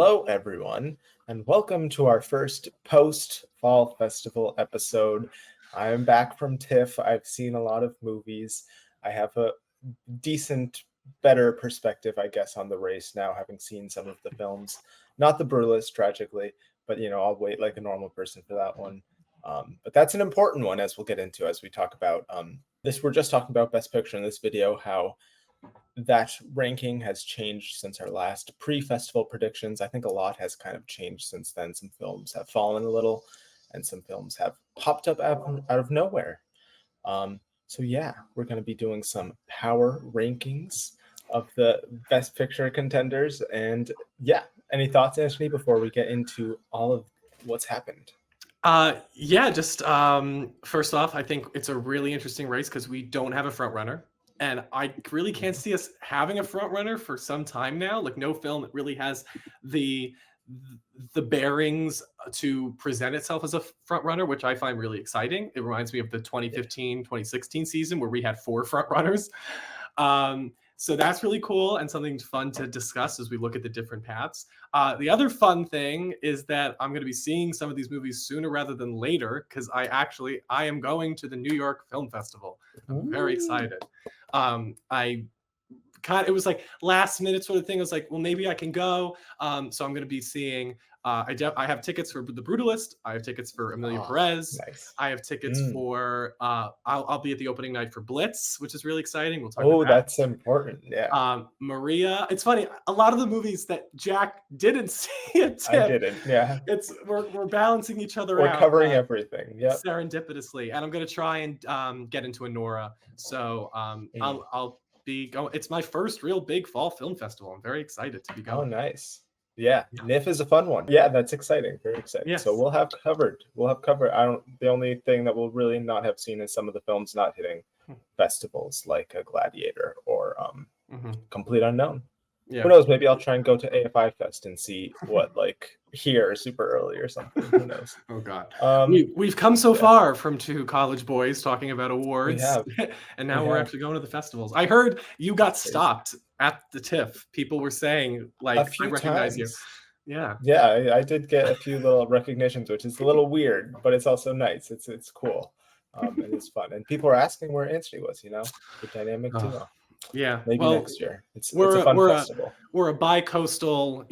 Hello, everyone, and welcome to our first post-Fall Festival episode. I am back from TIFF. I've seen a lot of movies. I have a decent, better perspective, I guess, on the race now, having seen some of the films. Not The Brutalist, tragically, but, I'll wait like a normal person for that one. But that's an important one, as we'll get into as we talk about this. We're just talking about Best Picture in this video, how that ranking has changed since our last pre-festival predictions. I think a lot has kind of changed since then. Some films have fallen a little, and some films have popped up out of nowhere. So yeah, we're going to be doing some power rankings of the Best Picture contenders. And yeah, any thoughts, Anthony, before we get into all of what's happened? First off, I think it's a really interesting race because we don't have a front runner. And I really can't see us having a front runner for some time now. Like, no film that really has the bearings to present itself as a front runner, which I find really exciting. It reminds me of the 2015-2016 season where we had 4 front runners. So that's really cool and something fun to discuss as we look at the different paths. The other fun thing is that I'm going to be seeing some of these movies sooner rather than later because I am going to the New York Film Festival. I'm very excited. It was like last minute sort of thing. I was like, well, maybe I can go. So I'm going to be seeing. I have tickets for The Brutalist. I have tickets for Emilia Perez. Nice. I have tickets for. I'll be at the opening night for Blitz, which is really exciting. We'll talk about that. That's important. Yeah. Maria. It's funny. A lot of the movies that Jack didn't see at TIFF, I didn't. Yeah. We're balancing each other out. We're covering everything. Yeah. Serendipitously, and I'm going to try and get into Anora. So I'll be going. It's my first real big fall film festival. I'm very excited to be going. Oh, nice. Yeah. NIF is a fun one. Yeah, that's exciting. Very exciting. Yes. So we'll have covered. The only thing that we'll really not have seen is some of the films not hitting festivals like a Gladiator or Complete Unknown. Yeah. Who knows? Maybe I'll try and go to AFI Fest and see what here super early or something. Who knows? Oh God. We've come so far from 2 college boys talking about awards, and now we're actually going to the festivals. I heard you got stopped at the TIFF. People were saying like, I recognize you. Yeah. Yeah, I did get a few little recognitions, which is a little weird, but it's also nice. It's cool. And it's fun. And people are asking where Anthony was, the dynamic duo. Yeah, maybe next year. It's a fun festival. We're a bi-coastal,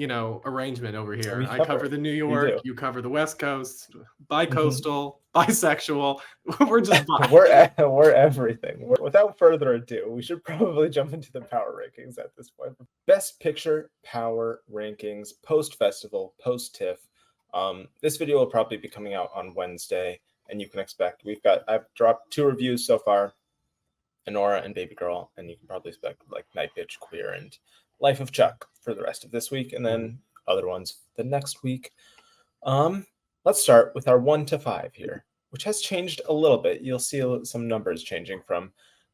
arrangement over here. I cover the New York, you cover the West Coast. Bi-coastal, bisexual. We're just we're everything. Without further ado, we should probably jump into the power rankings at this point. Best Picture power rankings post-festival, post-TIFF. This video will probably be coming out on Wednesday, and you can expect I've dropped 2 reviews so far. Anora and Baby Girl, and you can probably expect like Night Bitch, Queer, and Life of Chuck for the rest of this week, and then other ones the next week. Let's start with our 1 to 5 here, which has changed a little bit. You'll see some numbers changing from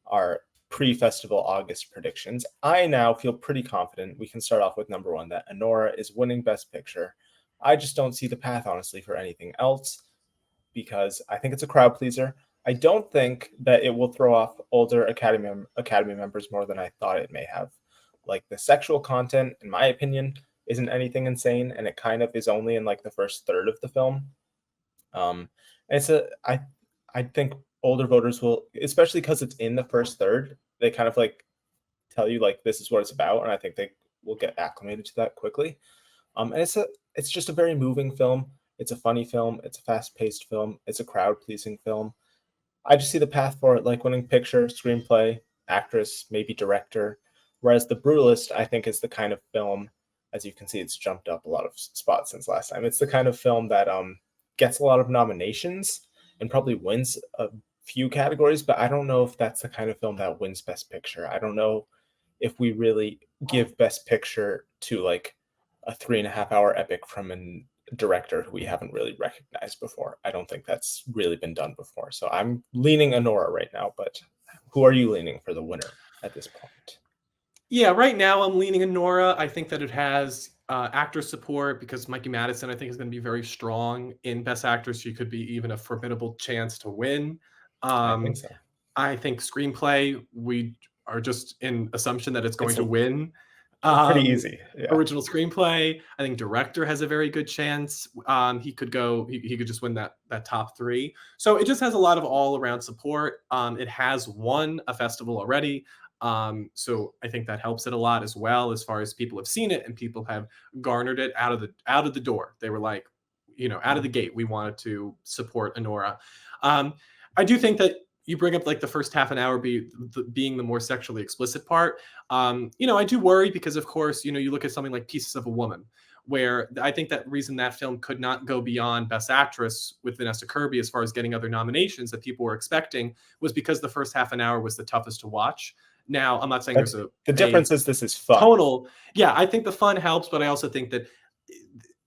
our pre-festival August predictions. I now feel pretty confident we can start off with number 1, that Anora is winning Best Picture. I just don't see the path, honestly, for anything else, because I think it's a crowd pleaser. I don't think that it will throw off older Academy members more than I thought it may have. Like, the sexual content, in my opinion, isn't anything insane, and it kind of is only in like the first third of the film. I think older voters will, especially because it's in the first third, they kind of like tell you like this is what it's about, and I think they will get acclimated to that quickly. And it's just a very moving film. It's a funny film. It's a fast-paced film. It's a crowd-pleasing film. I just see the path for it, like winning picture, screenplay, actress, maybe director. Whereas The Brutalist, I think, is the kind of film, as you can see, it's jumped up a lot of spots since last time. It's the kind of film that gets a lot of nominations and probably wins a few categories, but I don't know if that's the kind of film that wins Best Picture. I don't know if we really give Best Picture to like a 3.5-hour epic from a director who we haven't really recognized before. I don't think that's really been done before. So I'm leaning Anora right now, but who are you leaning for the winner at this point? Yeah, right now I'm leaning Anora. I think that it has actor support because Mikey Madison, I think, is going to be very strong in Best Actress. She could be even a formidable chance to win. I think so. I think screenplay, we are just in assumption that it's going to win. Pretty Um, easy. Yeah. Original screenplay. I think director has a very good chance. He could go. He could just win that top three. So it just has a lot of all around support. It has won a festival already. So I think that helps it a lot as well, as far as people have seen it and people have garnered it out of the door. They were like, out of the gate, we wanted to support Honora. Um, I do think that you bring up like the first half an hour being the more sexually explicit part. I do worry because, of course, you look at something like Pieces of a Woman, where I think that reason that film could not go beyond Best Actress with Vanessa Kirby as far as getting other nominations that people were expecting was because the first half an hour was the toughest to watch. Now, I'm not saying there's The difference is this is fun. tonal. Yeah, I think the fun helps, but I also think that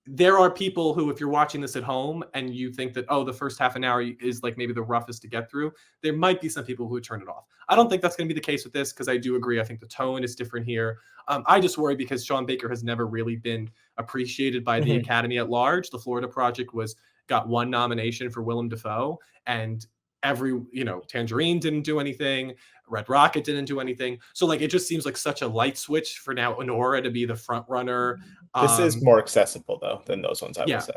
there are people who, if you're watching this at home and you think that, oh, the first half an hour is like maybe the roughest to get through, there might be some people who would turn it off. I don't think that's going to be the case with this, because I do agree. I think the tone is different here. I just worry because Sean Baker has never really been appreciated by the Academy at large. The Florida Project got one nomination for Willem Dafoe, and Tangerine didn't do anything. Red Rocket didn't do anything. So like, it just seems like such a light switch for now Honora to be the front runner. This is more accessible though than those ones, I will say.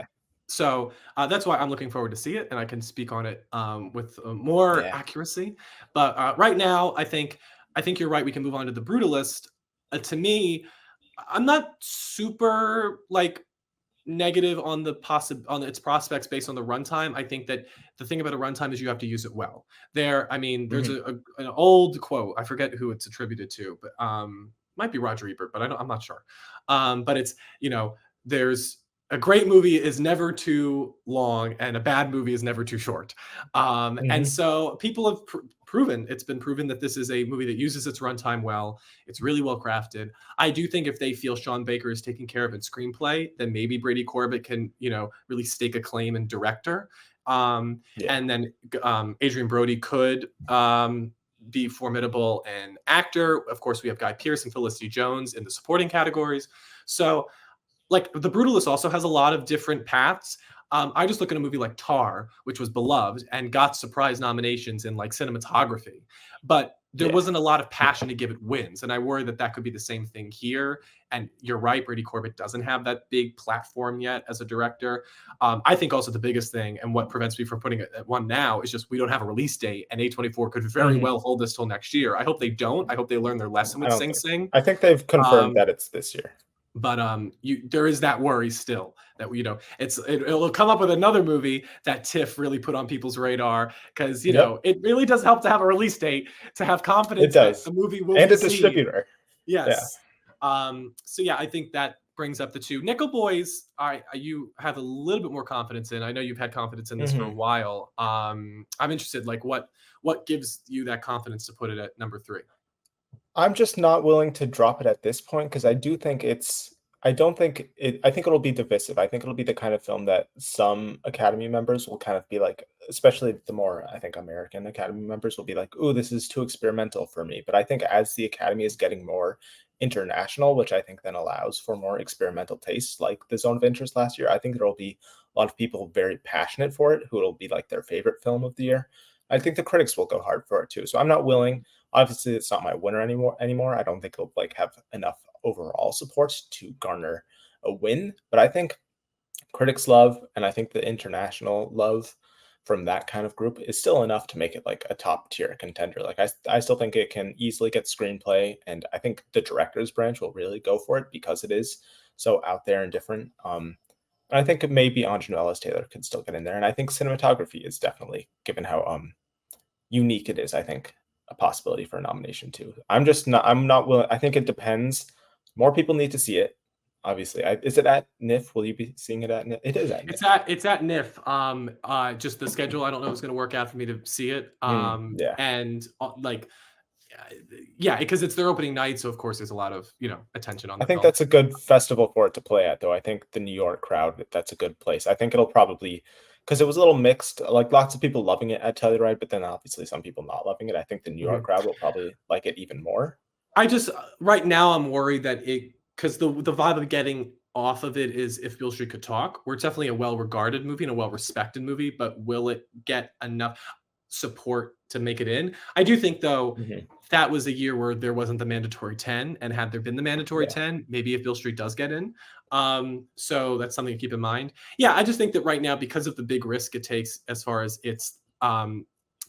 So that's why I'm looking forward to see it, and I can speak on it with more accuracy. But right now, I think you're right. We can move on to The Brutalist. To me, I'm not super like negative on on its prospects based on the runtime. I think that the thing about a runtime is you have to use it well. There's an old quote. I forget who it's attributed to, but might be Roger Ebert, but I'm not sure. But it's there's a great movie is never too long, and a bad movie is never too short. And so people have it's been proven that this is a movie that uses its runtime well. It's really well crafted. I do think if they feel Sean Baker is taking care of its screenplay, then maybe Brady Corbett can, really stake a claim in director. And then Adrian Brody could be formidable in actor. Of course, we have Guy Pearce and Felicity Jones in the supporting categories. So, like, The Brutalist also has a lot of different paths. I just look at a movie like Tar, which was beloved and got surprise nominations in like cinematography, but there wasn't a lot of passion to give it wins. And I worry that could be the same thing here. And you're right, Brady Corbett doesn't have that big platform yet as a director. I think also the biggest thing, and what prevents me from putting it at one now, is just we don't have a release date, and A24 could very well hold this till next year. I hope they don't. I hope they learn their lesson with Sing Sing. I think they've confirmed that it's this year. But there is that worry still that it'll come up with another movie that TIFF really put on people's radar, because it really does help to have a release date, to have confidence that the movie will and a distributor. Yes. Yeah. So yeah, I think that brings up the two. Nickel Boys. You have a little bit more confidence in. I know you've had confidence in this for a while. I'm interested. Like, what gives you that confidence to put it at number 3? I'm just not willing to drop it at this point, because I think it'll be divisive. I think it'll be the kind of film that some Academy members will kind of be like, especially the more, I think, American Academy members will be like, "Ooh, this is too experimental for me." But I think as the Academy is getting more international, which I think then allows for more experimental tastes, like The Zone of Interest last year, I think there will be a lot of people very passionate for it, who it'll be like their favorite film of the year. I think the critics will go hard for it too. So I'm not willing. Obviously, it's not my winner anymore. I don't think it'll like have enough overall support to garner a win. But I think critics love, and I think the international love from that kind of group is still enough to make it like a top tier contender. Like I still think it can easily get screenplay, and I think the director's branch will really go for it because it is so out there and different. I think maybe Anjanou Ellis-Taylor could still get in there, and I think cinematography is definitely, given how unique it is, I think a possibility for a nomination too. I'm not willing. I think it depends. More people need to see it. Obviously, is it at NIFF? Will you be seeing it at NIFF? It is at NIFF. It's at NIFF. Just the schedule, I don't know if it's going to work out for me to see it. And because it's their opening night, so of course there's a lot of attention on. I think that's a good festival for it to play at, though. I think the New York crowd, that's a good place. I think it'll probably, because it was a little mixed, like lots of people loving it at Telluride, but then obviously some people not loving it. I think the New York crowd will probably like it even more. Right now I'm worried that because the vibe of getting off of it is If Beale Street Could Talk. We're definitely a well-regarded movie and a well-respected movie, but will it get enough support make it in. I do think though Mhm. that was a year where there wasn't the mandatory 10, and had there been the mandatory Yeah. 10, maybe if Bill Street does get in. So that's something to keep in mind. Yeah, I just think that right now, because of the big risk it takes as far as its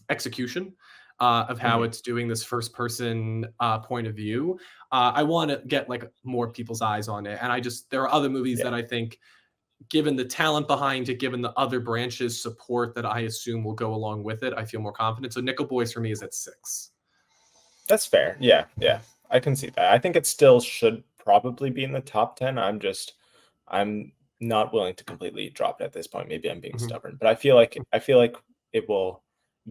execution of how Mhm. it's doing this first person point of view, I want to get like more people's eyes on it. And there are other movies Yeah. that I think, given the talent behind it, given the other branches support that I assume will go along with it, I feel more confident. So Nickel Boys for me is at 6. That's fair. Yeah, yeah. I can see that. I think it still should probably be in the top 10. I'm not willing to completely drop it at this point. Maybe I'm being Mhm. stubborn, but I feel like it will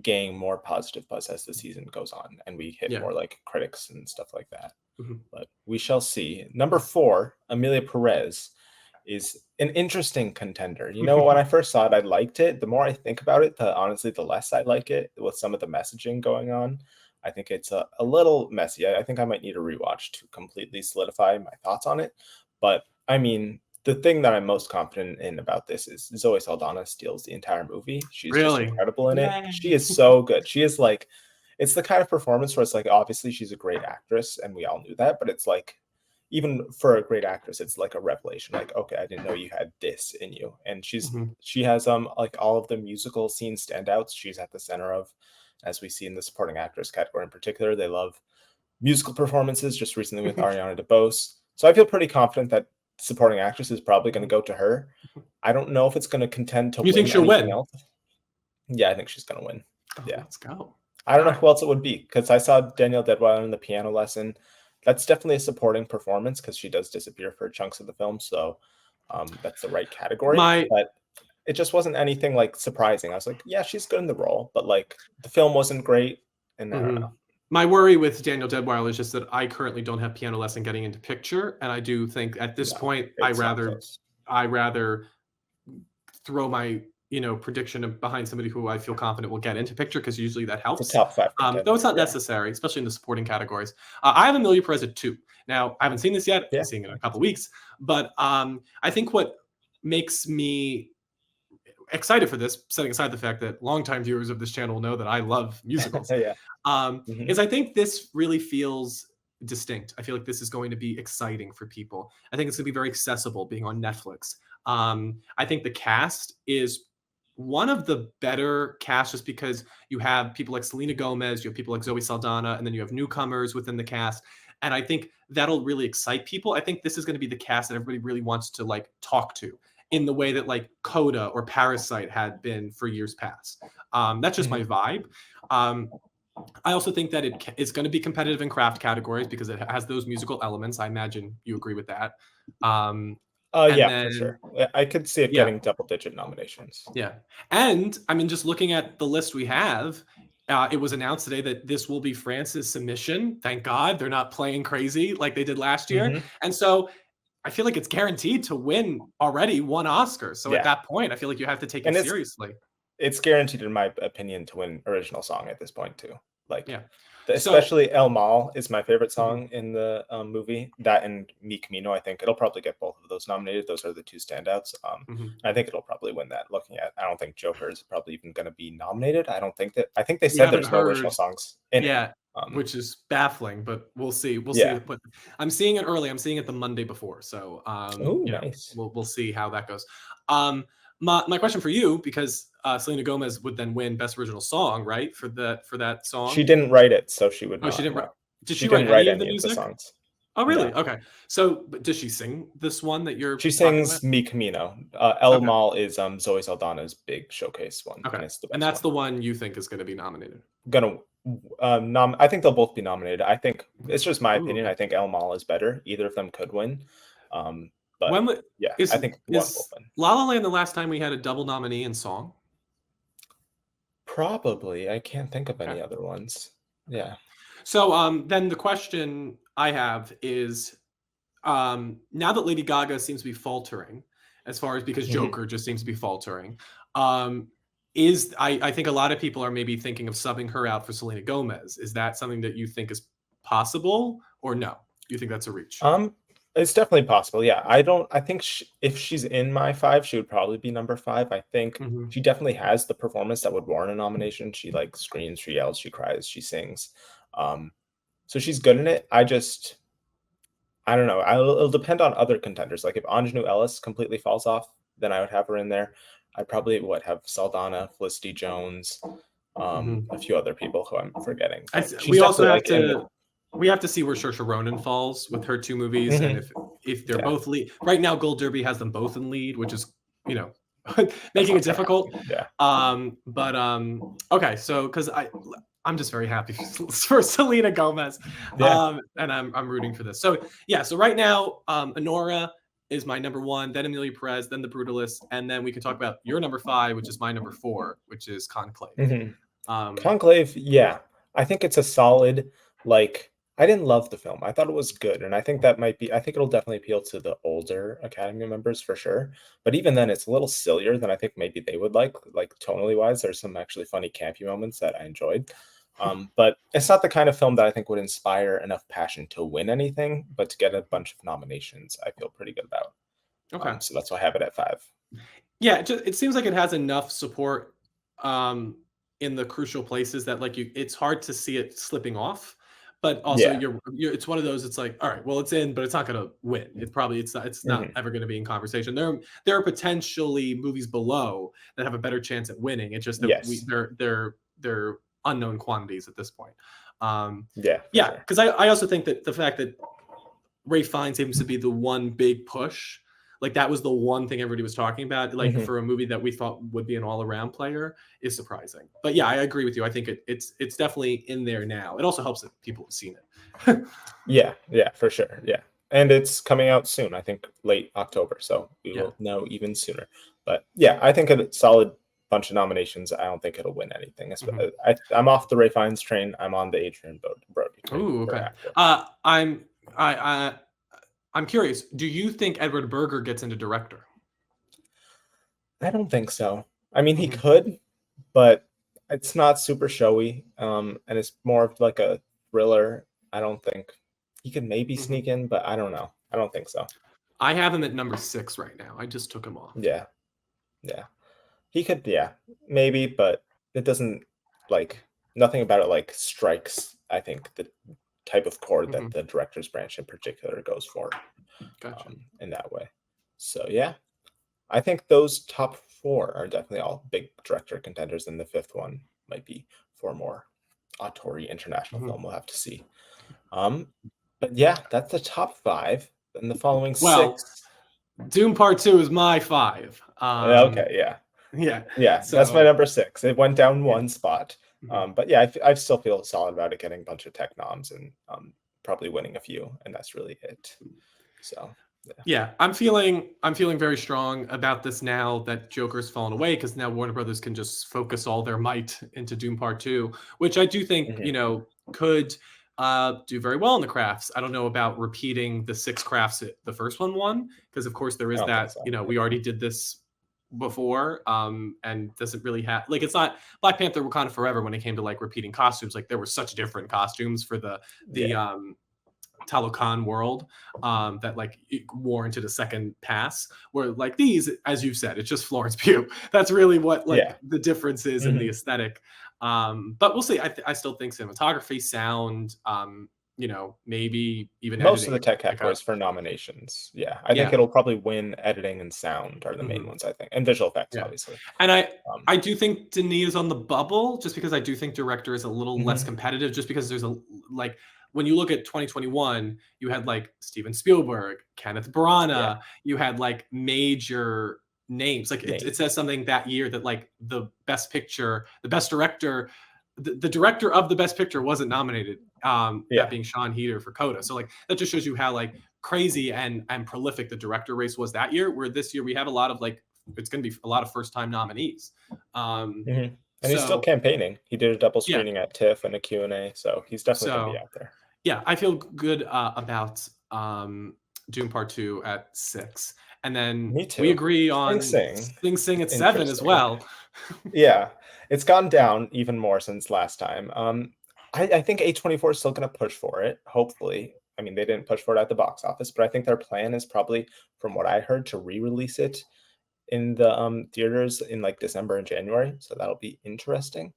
gain more positive buzz as the season goes on and we hit Yeah. more like critics and stuff like that. Mhm. But we shall see. Number 4, Amelia Perez is an interesting contender. When I first saw it, I liked it. The more I think about it, honestly, the less I like it with some of the messaging going on. I think it's a little messy. I think I might need a rewatch to completely solidify my thoughts on it. But I mean, the thing that I'm most confident in about this is Zoe Saldana steals the entire movie. She's just Really? incredible in it. Yay. She is so good. She is like, it's the kind of performance where it's like, obviously she's a great actress, and we all knew that, but it's like, even for a great actress, it's like a revelation. Like, okay, I didn't know you had this in you. And Mhm. she has like all of the musical scene standouts. She's at the center of, as we see in the supporting actress category in particular. They love musical performances. Just recently with Ariana DeBose. So I feel pretty confident that supporting actress is probably going to go to her. I don't know if it's going to contend to You think win she'll anything win? else. Yeah, I think she's going to win. Oh, Yeah. let's go. I don't All know right. who else it would be, because I saw Danielle Deadwyler in the piano lesson. That's definitely a supporting performance because she does disappear for chunks of the film. So that's the right category. My But it just wasn't anything like surprising. I was like, yeah, she's good in the role, but like the film wasn't great. And I don't mhm. know. My worry with Daniel Deadwyler is just that I currently don't have piano lesson getting into picture, and I do think at this No, point it's not close. I rather throw my prediction behind somebody who I feel confident will get into picture, because usually that It's a helps. top 5 Though contender. it's not Yeah. necessary, especially in the supporting categories. I have Amelia Perez at 2. Now I haven't seen this yet. I'm Yeah. seeing it in a couple weeks, but I think what makes me excited for this, setting aside the fact that longtime viewers of this channel know that I love musicals, Yeah. Hmm. is I think this really feels distinct. I feel like this is going to be exciting for people. I think it's going to be very accessible being on Netflix. I think the cast is one of the better casts, just because you have people like Selena Gomez, you have people like Zoe Saldana, and then you have newcomers within the cast. And I think that'll really excite people. I think this is going to be the cast that everybody really wants to like talk to, in the way that like Coda or Parasite had been for years past. That's just my Hmm. vibe. Um, I also think that it's going to be competitive in craft categories because it has those musical elements. I imagine you agree with that. Um, and Yeah, for then, sure. I could see it yeah, getting double-digit nominations. yeah. And I mean, just looking at the list we have, it was announced today that this will be France's submission. Thank God they're not playing crazy like they did last year. Hmm. And so I feel like it's guaranteed to win already one Oscar. So at Yeah. that point, I feel like you have to take it And seriously. it's guaranteed, in my opinion, to win original song at this point too. Like, Yeah. So, especially El Mal is my favorite mhm, song in the movie. That and Mi Camino, I think it'll probably get both of those nominated. Those are the two standouts. mhm. I think it'll probably win that. I don't think Joker is probably even going to be nominated. I don't think that. I think they We said haven't there's no original heard songs in it. Yeah, which is baffling, but we'll see. We'll see. Yeah. But I'm seeing it early. I'm seeing it the Monday before, so Oh, nice. we'll see how that goes. My question for you, because Selena Gomez would then win Best Original Song, right, for that She song. didn't write it, so she would Oh, she not. didn't write. No, Did she she write didn't any write of the any of the music? songs. Oh, really? No. Okay. So, but does she sing this one that you're She talking about? sings Mi Camino. El Okay. Mal is Zoe Saldana's big showcase one, Okay. and it's the And best that's one. the one you think is going to be nominated. Gonna I think they'll both be nominated. I think it's just my Ooh, opinion. okay. I think El Mal is better. Either of them could win. But When yeah, I is think one will is win. La La Land the last time we had a double nominee in song? Probably. I can't think of Okay. any other ones. Okay. Yeah. So then the question I have is, now that Lady Gaga seems to be faltering, as far as because Mhm. Joker just seems to be faltering, um, I think a lot of people are maybe thinking of subbing her out for Selena Gomez. Is that something that you think is possible, or no? You think that's a reach? It's definitely possible. Yeah, I think if she's in my five, she would probably be number five. I think Hmm. she definitely has the performance that would warrant a nomination. She like screams, she yells, she cries, she sings. Um, so she's good in it. I don't know. It'll depend on other contenders. Like if Anjanou Ellis completely falls off, then I would have her in there. I probably would have Saldana, Felicity Jones, Hmm. a few other people who I'm forgetting, but she's We also definitely have like in the. to we have to see where Saoirse Ronan falls with her two movies, and Mhm. if they're Yeah, both lead. Right now, Gold Derby has them both in lead, which is you know that's making it not gonna difficult. happen. Yeah, But okay, so because I'm just very happy for Selena Gomez, yeah. and I'm rooting for this. So yeah, so right now, Honora is my number one, then Amelia Perez, then The Brutalist, and then we can talk about your number five, which is my number four, which is Conclave. Mhm. Um, Conclave, yeah. I think it's a solid, like, I didn't love the film. I thought it was good, and I think I think it'll definitely appeal to the older Academy members for sure. But even then, it's a little sillier than I think maybe they would like tonally wise. There's some actually funny campy moments that I enjoyed. But it's not the kind of film that I think would inspire enough passion to win anything, but to get a bunch of nominations, I feel pretty good about. okay. So that's why I have it at five. Yeah, it seems like it has enough support um, in the crucial places that like it's hard to see it slipping off. But also, Yeah. it's one of those. It's like, all right, well, it's in, but it's not going to win. It's not Hmm. ever going to be in conversation. There are potentially movies below that have a better chance at winning. It's just that Yes. they're unknown quantities at this point. Yeah, for Yeah, sure. because I also think that the fact that Ray Fiennes seems to be the one big push. Like that was the one thing everybody was talking about. Like Hmm. for a movie that we thought would be an all-around player is surprising. But yeah, I agree with you. I think it's definitely in there now. It also helps that people have seen it. Yeah, yeah, for sure. Yeah. And it's coming out soon, I think late October, so we Yeah. will know even sooner. But yeah, I think a solid bunch of nominations. I don't think it'll win anything. Mhm. I'm off the Ray Fiennes train. I'm on the Adrian Brody train Ooh, for okay. actor. I'm I I'm curious. Do you think Edward Berger gets into director? I don't think so. I mean, he Hmm. could, but it's not super showy. And it's more of like a thriller. I don't think he could maybe Hmm. sneak in, but I don't know. I don't think so. I have him at number 6 right now. I just took him off. Yeah, yeah. He could, yeah, maybe, but it doesn't like nothing about it like strikes, I think, the type of chord that Hmm. the director's branch in particular goes for Gotcha. in that way. So yeah, I think those top four are definitely all big director contenders, and the fifth one might be for more auteur international Hmm. film. We'll have to see. Um, but yeah, that's the top five. Then the following Well, six. Doom Part 2 is my 5. Okay, yeah. Yeah. Yeah, that's my So, number six. It went down yeah. one spot. Mhm. But yeah, I still feel solid about it getting a bunch of tech noms and probably winning a few, and that's really it. So yeah. Yeah, I'm feeling very strong about this now that Joker's fallen away because now Warner Brothers can just focus all their might into Doom Part 2, which I do think, Mhm. could do very well in the crafts. I don't know about repeating the 6 crafts that the first one won, because of course there I is don't think that, so. we already did this before, and doesn't really have like it's not Black Panther Wakanda Forever when it came to like repeating costumes. Like there were such different costumes for the Yeah. Talokan world that like it warranted a second pass. Where like these, as you've said, it's just Florence Pugh. That's really what like Yeah. the difference is in the Hmm. aesthetic. But we'll see. I still think cinematography, sound, maybe even Most of editing the tech pick up. categories for nominations. Yeah. I think Yeah. it'll probably win editing and sound are the main Hmm. ones, I think. And visual effects, Yeah. obviously. And Um, I do think Denis is on the bubble just because I do think director is a little less mhm. competitive just because there's a like when you look at 2021, you had like Steven Spielberg, Kenneth Yeah. Branagh, you had like major names. Like it Names. says something that year that like the best picture, the best director, the director of the best picture wasn't nominated. That Yeah. being Sean Heder for Coda. So like that just shows you how like crazy and prolific the director race was that year. Where this year we had a lot of like it's going to be a lot of first time nominees. Um, Hmm. And he's still so campaigning. He did a double yeah, screening at TIFF and a Q&A, so he's definitely going to be so out there. yeah, I feel good about Doom Part 2 at 6, and then Me we too. agree Sing on Sing. Sing Sing at 7 as Interesting. well. Yeah, it's gone down even more since last time. I think A24 is still going to push for it, hopefully. I mean, they didn't push for it at the box office, but I think their plan is probably, from what I heard, to re-release it in the theaters in like December and January. So that'll be interesting.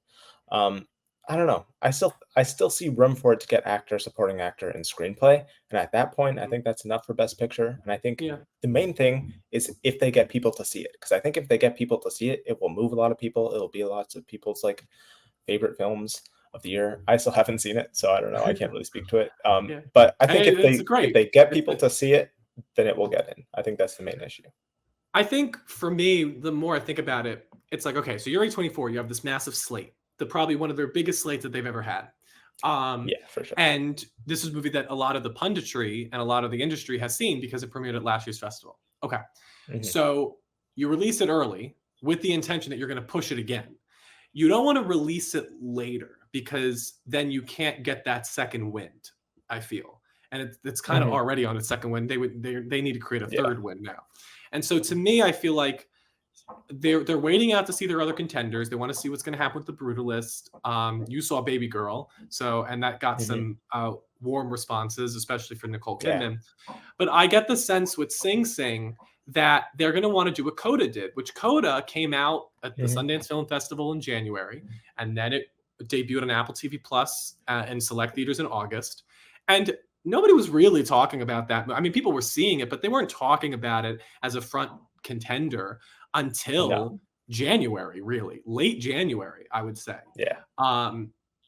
Um, I don't know. I still see room for it to get actor, supporting actor, and screenplay. And at that point, I think that's enough for Best Picture. And I think Yeah. the main thing is if they get people to see it, because I think if they get people to see it, it will move a lot of people. It'll be lots of people's like favorite films of the year. I still haven't seen it, so I don't know. I can't really speak to it. Yeah. But I And think if it's they great. get people to see it, then it will get in. I think that's the main issue. I think for me, the more I think about it, it's like, okay, so you're A24, you have this massive slate, probably one of their biggest slates that they've ever had. Yeah, for sure. And this is a movie that a lot of the punditry and a lot of the industry has seen because it premiered at last year's festival. Okay. Mhm. So you release it early with the intention that you're going to push it again. You don't want to release it later because then you can't get that second wind, I feel. And it's kind of Mhm. already on its second wind. They need to create a Yeah. third wind now. And so to me, I feel like they're waiting out to see their other contenders. They want to see what's going to happen with the Brutalist. You saw Baby Girl, and that got Mhm. some warm responses, especially for Nicole Yeah. Kidman. But I get the sense with Sing Sing that they're going to want to do what Coda did, which Coda came out at the Mhm. Sundance Film Festival in January, and then it debuted on Apple TV Plus and select theaters in August. And nobody was really talking about that. I mean, people were seeing it, but they weren't talking about it as a front contender until No. January, really late January, I would say. Yeah.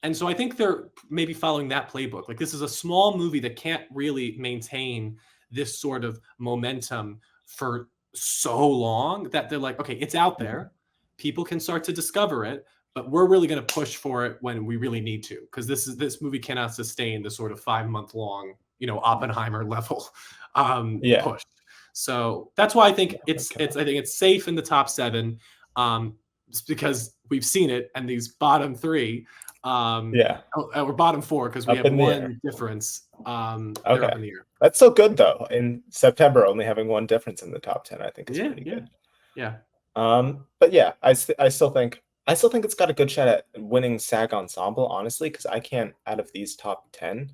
And so I think they're maybe following that playbook. Like this is a small movie that can't really maintain this sort of momentum for so long that they're like, okay, it's out Mhm. there. People can start to discover it, but we're really going to push for it when we really need to, because this movie cannot sustain the sort of 5 month long, Oppenheimer level Yeah. push. So that's why I think Okay. I think it's safe in the top 7, just because we've seen it, and these bottom 3, Yeah. or bottom 4, because we Up have in the air. one difference. They're Okay. up in the air. That's so good though. In September, only having one difference in the top 10, I think is Yeah, pretty yeah, good. yeah. But yeah, I still think it's got a good shot at winning SAG Ensemble, honestly, because I can't out of these top 10,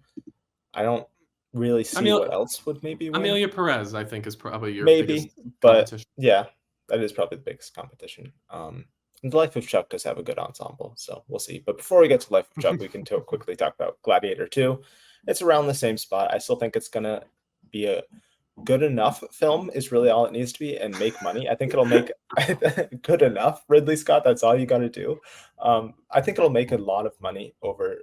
I don't really see Amelia, what else would maybe win. Amelia Perez, I think, is probably your biggest Maybe, but competition. yeah, that is probably the biggest competition. And The Life of Chuck does have a good ensemble, so we'll see. But before we get to Life of Chuck, we can quickly talk about Gladiator 2. It's around the same spot. I still think it's gonna be a good enough film is really all it needs to be and make money. I think it'll make good enough. Ridley Scott, that's all you got to do. I think it'll make a lot of money over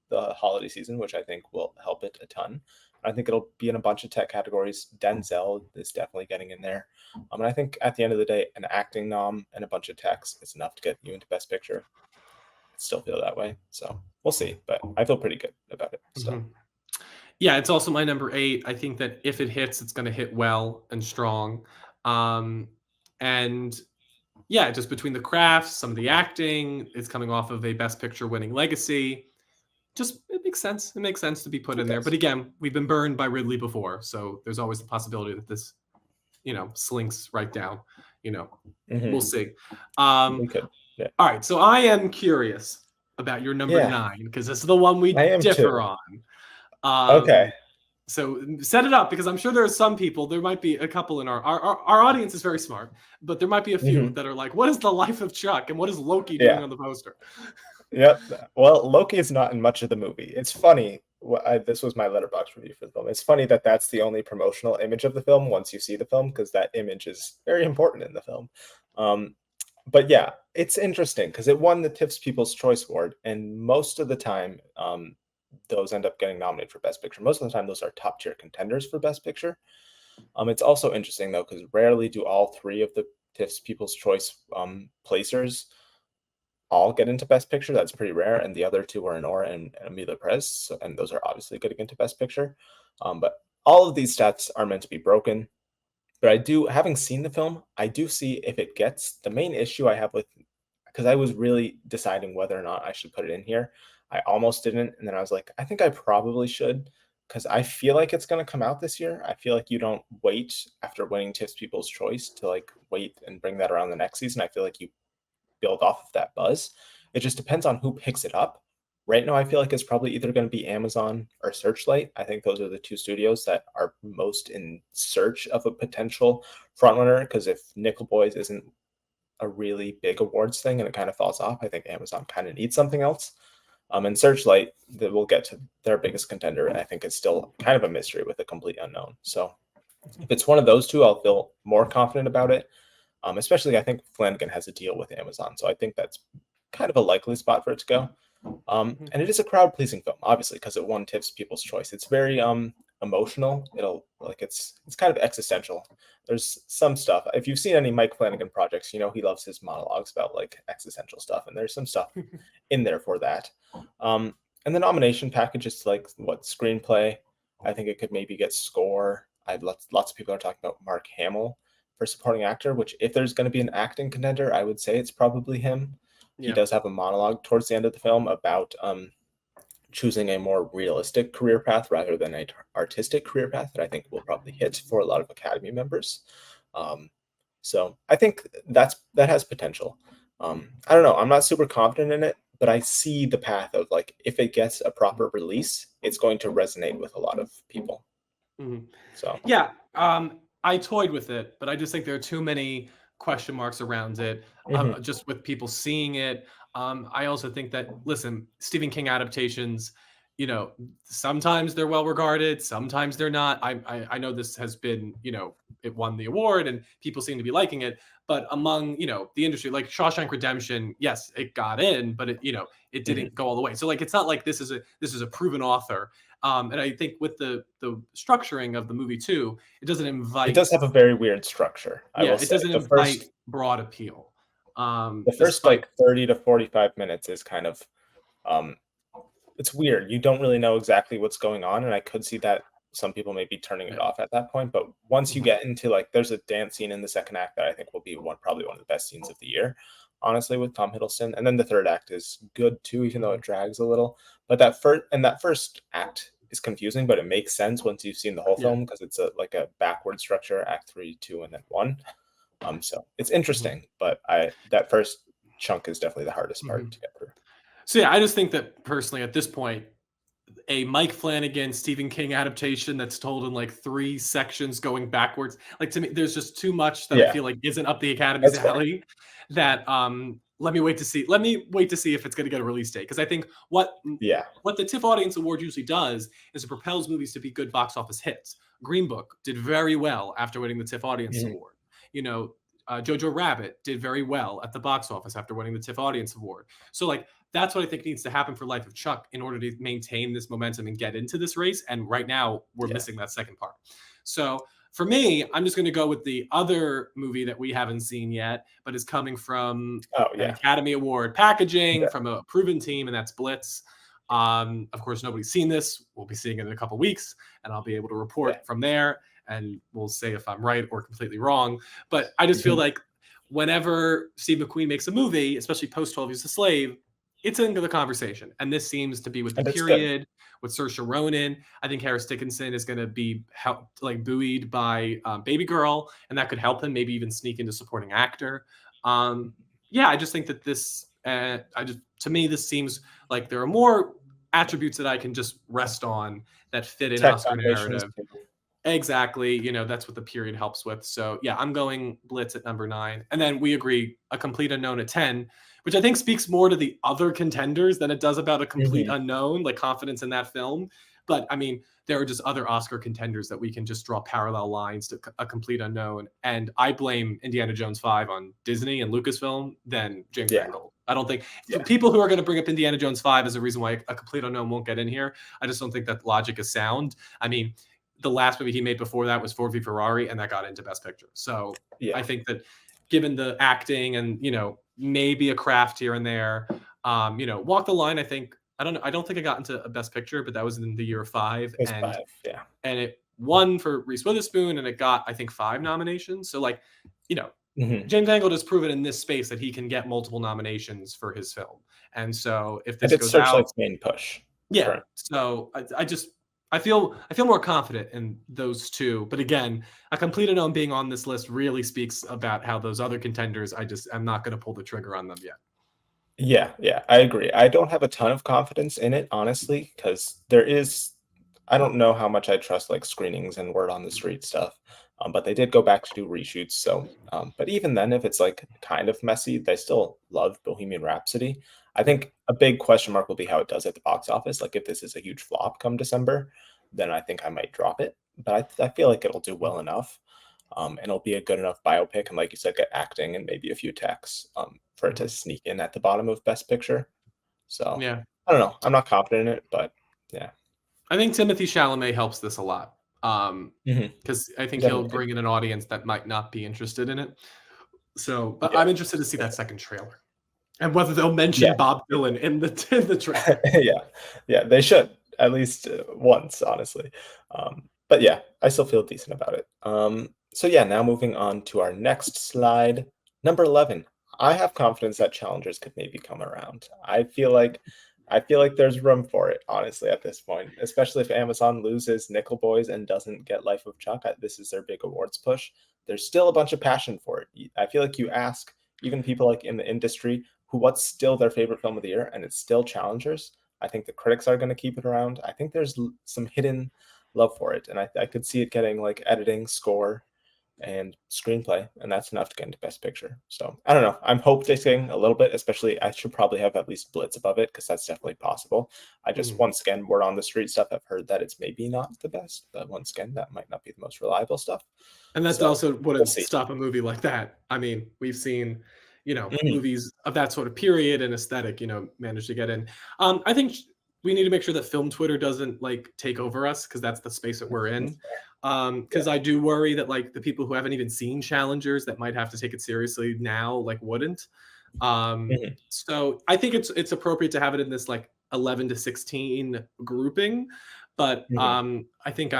the holiday season, which I think will help it a ton. I think it'll be in a bunch of tech categories. Denzel is definitely getting in there. And I think at the end of the day, an acting nom and a bunch of techs is enough to get you into Best Picture. I still feel that way. So we'll see. But I feel pretty good about it still. Mhm. Yeah, it's also my number 8. I think that if it hits, it's going to hit well and strong. And yeah, just between the crafts, some of the acting, it's coming off of a Best Picture winning legacy. Just it makes sense. It makes sense to be put It in there. But does. again, we've been burned by Ridley before, so there's always the possibility that this, slinks right down. We'll Mhm. see. We could. Yeah. All right, so I am curious about your number Yeah. 9, because this is the one we I am differ too. on. Okay. So set it up, because I'm sure there are some people. There might be a couple in our audience is very smart, but there might be a few Mhm. that are like, "What is the life of Chuck, and what is Loki doing Yeah. on the poster?" Yep. Well, Loki is not in much of the movie. It's funny. This was my letterbox review for the film. It's funny that that's the only promotional image of the film once you see the film, because that image is very important in the film. Um, but yeah, it's interesting because it won the TIFF's People's Choice Award, and most of the time, those end up getting nominated for Best Picture. Most of the time, those are top tier contenders for Best Picture. It's also interesting though, because rarely do all 3 of the TIFF's People's Choice placers all get into Best Picture. That's pretty rare, and the other 2 are Nora and Amelia Perez, and those are obviously getting into Best Picture. But all of these stats are meant to be broken. But having seen the film, I do see if it gets the main issue I have with, because I was really deciding whether or not I should put it in here. I almost didn't, and then I was like, I think I probably should, because I feel like it's going to come out this year. I feel like you don't wait after winning TIFF's People's Choice to like wait and bring that around the next season. I feel like you build off of that buzz. It just depends on who picks it up. right now I feel like it's probably either going to be Amazon or Searchlight. I think those are the two studios that are most in search of a potential frontrunner. Because if Nickel Boys isn't a really big awards thing and it kind of falls off, I think Amazon kind of needs something else. And Searchlight, that we'll get to their biggest contender, I think is still kind of a mystery with a complete unknown. So if it's one of those two, I'll feel more confident about it. Especially, I think Flanagan has a deal with Amazon, so I think that's kind of a likely spot for it to go. And it is a crowd pleasing film, obviously, because it won TIFF's People's Choice. It's very emotional. It's kind of existential. There's some stuff. If you've seen any Mike Flanagan projects, you know he loves his monologues about like existential stuff, and there's some stuff in there for that. And the nomination package is like what screenplay. I think it could maybe get score. I lots of people are talking about Mark Hamill for supporting actor, which if there's going to be an acting contender, I would say it's probably him. He does have a monologue towards the end of the film about choosing a more realistic career path rather than an artistic career path that I think will probably hit for a lot of Academy members. So I think that has potential. I don't know. I'm not super confident in it, but I see the path of like if it gets a proper release, it's going to resonate with a lot of people. So Yeah, I toyed with it, but I just think there are too many question marks around it. Just with people seeing it. I also think that listen, Stephen King adaptations, you know, sometimes they're well regarded, sometimes they're not. I know this has been, you know, it won the award and people seem to be liking it, but among, you know, the industry, like Shawshank Redemption, yes, it got in, but it, you know, it didn't go all the way. So like it's not like this is a proven author. And I think with the structuring of the movie too, it doesn't invite. It does have a very weird structure. I will It say doesn't invite broad appeal. The first Despite like 30 to 45 minutes is kind of um it's weird. You don't really know exactly what's going on, and I could see that some people may be turning it off at that point. But once you get into like, there's a dance scene in the second act that I think will be probably one of the best scenes of the year, honestly, with Tom Hiddleston. And then the third act is good too, even though it drags a little. But that first act is confusing, but it makes sense once you've seen the whole film because it's like a backward structure: Act 3, 2, and then 1. So it's interesting, but that first chunk is definitely the hardest part to get through. So yeah, I just think that personally at this point, a Mike Flanagan Stephen King adaptation that's told in like 3 sections going backwards, like to me, there's just too much that I feel like isn't up the Academy's alley. That let me wait to see if it's going to get a release date, because I think what the TIFF Audience Award usually does is it propels movies to be good box office hits. Green Book did very well after winning the TIFF Audience Award. You know, Jojo Rabbit did very well at the box office after winning the TIFF Audience Award. So like that's what I think needs to happen for Life of Chuck in order to maintain this momentum and get into this race. And right now we're missing that second part. So for me, I'm just going to go with the other movie that we haven't seen yet, but is coming from an Academy Award packaging from a proven team, and that's Blitz. Of course, nobody's seen this. We'll be seeing it in a couple weeks, and I'll be able to report from there, and we'll say if I'm right or completely wrong. But I just feel like whenever Steve McQueen makes a movie, especially post 12 Years a Slave, it's into the conversation. And this seems to be with the period, with Saoirse Ronan. I think Harris Dickinson is going to be buoyed by Baby Girl, and that could help him maybe even sneak into supporting actor. I just think that this, to me, this seems like there are more attributes that I can just rest on that fit in Oscar narrative. Exactly. You know, that's what the period helps with. So yeah, I'm going Blitz at number 9. And then we agree A Complete Unknown at 10, which I think speaks more to the other contenders than it does about A Complete Unknown, like confidence in that film. But I mean, there are just other Oscar contenders that we can just draw parallel lines to A Complete Unknown. And I blame Indiana Jones 5 on Disney and Lucasfilm than James Mangold. I don't think people who are going to bring up Indiana Jones 5 as a reason why A Complete Unknown won't get in here, I just don't think that logic is sound. I mean, the last movie he made before that was Ford v Ferrari, and that got into Best Picture. So I think that given the acting and, you know, maybe a craft here and there, you know, Walk the Line, I don't think I got into a Best Picture, but that was in the year of 5. And it won for Reese Witherspoon, and it got, I think, 5 nominations. So like, you know, James Mangold has proven in this space that he can get multiple nominations for his film. And so if this goes out, main push. So I feel more confident in those two. But again, A Complete Unknown being on this list really speaks about how those other contenders, I'm not going to pull the trigger on them yet. Yeah, yeah, I agree. I don't have a ton of confidence in it, honestly, because I don't know how much I trust like screenings and word on the street stuff. But they did go back to do reshoots, so but even then, if it's like kind of messy, they still love Bohemian Rhapsody. I Yeah. think a big question mark will be how it does at the box office. Like if this is a huge flop come December, then I think I might drop it. But I feel like it'll do well enough. And it'll be a good enough biopic, and like you said, get acting and maybe a few techs for it to Mhm. sneak in at the bottom of Best Picture. So Yeah. I don't know. I'm not confident in it, but yeah, I think Timothy Chalamet helps this a lot. hmm Because I think he'll definitely. bring in an audience that might not be interested in it. So, but Yeah, I'm interested to see for that sure. second trailer and whether they'll mention Yeah, Bob Dylan in the trailer. yeah, yeah. They should at least once, honestly. But yeah, I still feel decent about it. So yeah, now moving on to our next slide, number 11. I have confidence that challengers could maybe come around. I feel like there's room for it, honestly, at this point, especially if Amazon loses Nickel Boys and doesn't get Life of Chuck. This is their big awards push. There's still a bunch of passion for it. I feel like you ask even people like in the industry who what's still their favorite film of the year, and it's still challengers. I think the critics are going to keep it around. I think there's some hidden love for it, and I could see it getting like editing, score, and screenplay, and that's enough to get into Best Picture. So I don't know. I'm hope tasting a little bit, especially I should probably have at least Blitz above it because that's definitely possible. I just Mhm. once again word on the street stuff. I've heard that it's maybe not the best, but once again that might not be the most reliable stuff. And that So also we'll wouldn't see. stop a movie like that. I mean, we've seen, Mhm, movies of that sort of period and aesthetic, manage to get in. I think we need to make sure that film Twitter doesn't like take over us because that's the space that we're in. yeah. Because I do worry that like the people who haven't even seen challengers that might have to take it seriously now, like wouldn't. Mhm, So I think it's appropriate to have it in this like 11 to 16 grouping, but mhm. I think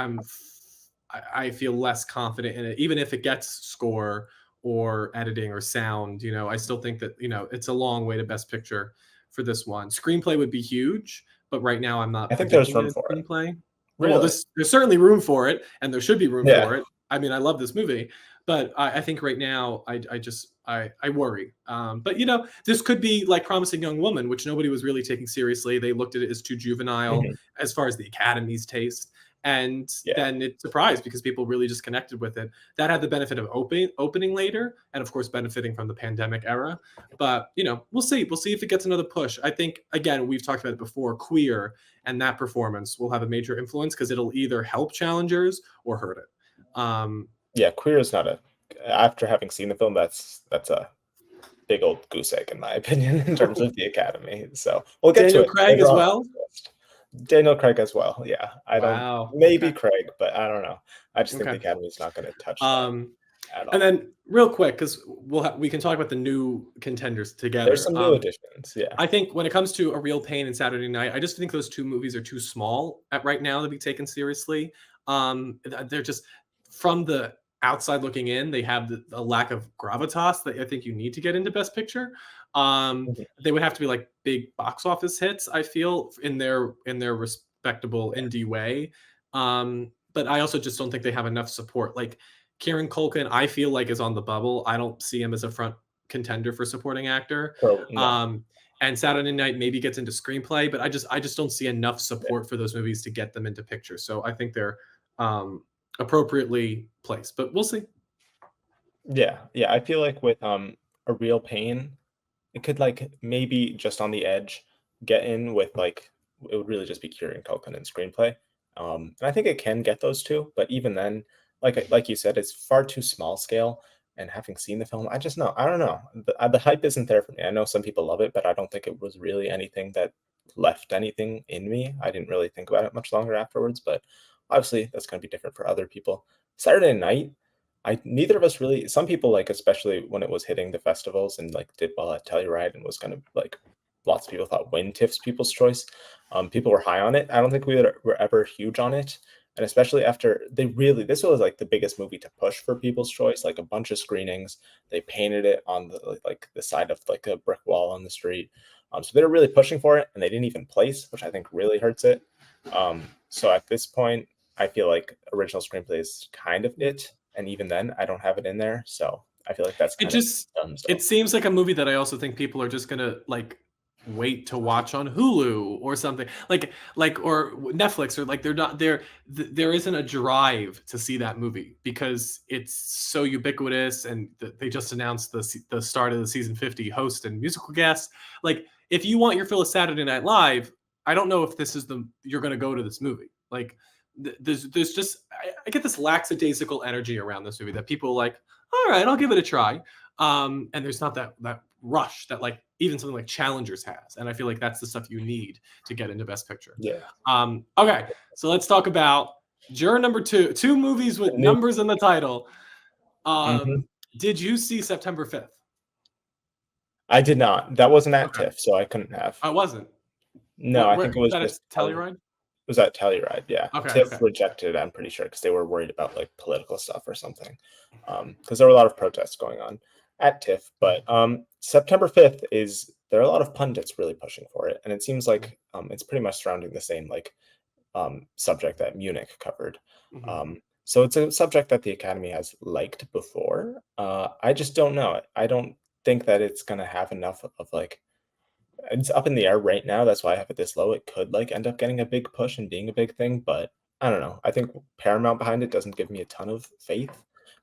I feel less confident in it, even if it gets score or editing or sound. I still think that it's a long way to Best Picture for this one. Screenplay would be huge, but right now I'm I not think there's predicting it room in for it. screenplay. Well, Really? there's certainly room for it, and there should be room Yeah. for it. I mean, I love this movie, but I think right now I worry. But this could be like Promising Young Woman, which nobody was really taking seriously. They looked at it as too juvenile Mhm. as far as the Academy's taste, and Yeah. then it surprised because people really just connected with it. That had the benefit of opening later, and of course benefiting from the pandemic era. But we'll see. We'll see if it gets another push. I think again we've talked about it before. Queer and that performance will have a major influence because it'll either help challengers or hurt it. Yeah, Queer is not a after having seen the film, that's a big old goose egg in my opinion in terms of the Academy. So we'll get to Daniel it Craig later as on well. this list. Daniel Craig as well. Yeah. I don't Wow. maybe Okay. Craig, but I don't know. I just think the Okay. Academy is not going to touch that Um, at and all. then real quick, because we can talk about the new contenders There's together. some new additions. Yeah. I think when it comes to A Real Pain and Saturday Night, I just think those two movies are too small at right now to be taken seriously. They're just from the outside looking in, they have a lack of gravitas that I think you need to get into Best Picture. Mhm. They would have to be like big box office hits. I feel in their respectable Yeah. indie way. But I also just don't think they have enough support. Like Kieran Culkin, I feel like is on the bubble. I don't see him as a front contender for supporting actor. So no. Um, and Saturday Night maybe gets into screenplay, but I just don't see enough Yeah. support for those movies to get them into pictures. So I think they're appropriately placed, but we'll see. Yeah. Yeah. I feel like with A Real Pain, it could like maybe just on the edge get in with like it would really just be Kieran Culkin and screenplay. And I think it can get those two, but even then, like you said, it's far too small scale. And having seen the film, I don't know. The hype isn't there for me. I know some people love it, but I don't think it was really anything that left anything in me. I didn't really think about it much longer afterwards, but obviously that's going to be different for other people. Saturday Night, I neither of us really some people like especially when it was hitting the festivals and like did well at Telluride and was gonna like lots of people thought win TIFF's People's Choice. People were high on it. I don't think were ever huge on it. And especially after this was like the biggest movie to push for People's Choice, like a bunch of screenings. They painted it on like the side of like a brick wall on the street. So they were really pushing for it and they didn't even place, which I think really hurts it. So at this point, I feel like original screenplay is kind of it, and even then, I don't have it in there. So I feel like that's It kind of just done. it So seems like a movie that I also think people are just gonna like wait to watch on Hulu or something like or Netflix, or like they're not there. There isn't a drive to see that movie because it's so ubiquitous, and they just announced the start of the season 50 host and musical guest. Like, if you want your fill of Saturday Night Live, I don't know if this is you're going to go to this movie. Like, there's just I get this lackadaisical energy around this movie that people are like, all right, I'll give it a try. And there's not that rush that like even something like Challengers has, and I feel like that's the stuff you need to get into Best Picture. Yeah. Okay, so let's talk about juror number two movies with numbers in the title. Did you see September 5th? I did not. That wasn't at TIFF, so I couldn't have. I wasn't. No, I think it was that just Telluride. It was at Telluride, yeah. Okay, TIFF rejected it, I'm pretty sure, because they were worried about like political stuff or something. Because there were a lot of protests going on at TIFF. But September 5th there are a lot of pundits really pushing for it, and it seems like it's pretty much surrounding the same like subject that Munich covered. So it's a subject that the Academy has liked before. I just don't know. I don't think that it's gonna have enough of like, it's up in the air right now. That's why I have it this low. It could like end up getting a big push and being a big thing, but I don't know. I think Paramount behind it doesn't give me a ton of faith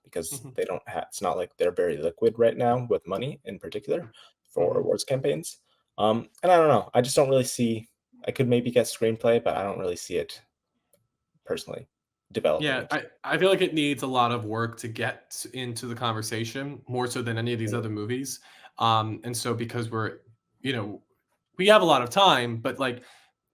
because they don't have, it's not like they're very liquid right now with money in particular for awards campaigns. And I don't know. I just don't really see, I could maybe get screenplay, but I don't really see it personally developing. Yeah, I feel like it needs a lot of work to get into the conversation, more so than any of these other movies. And so because we have a lot of time, but like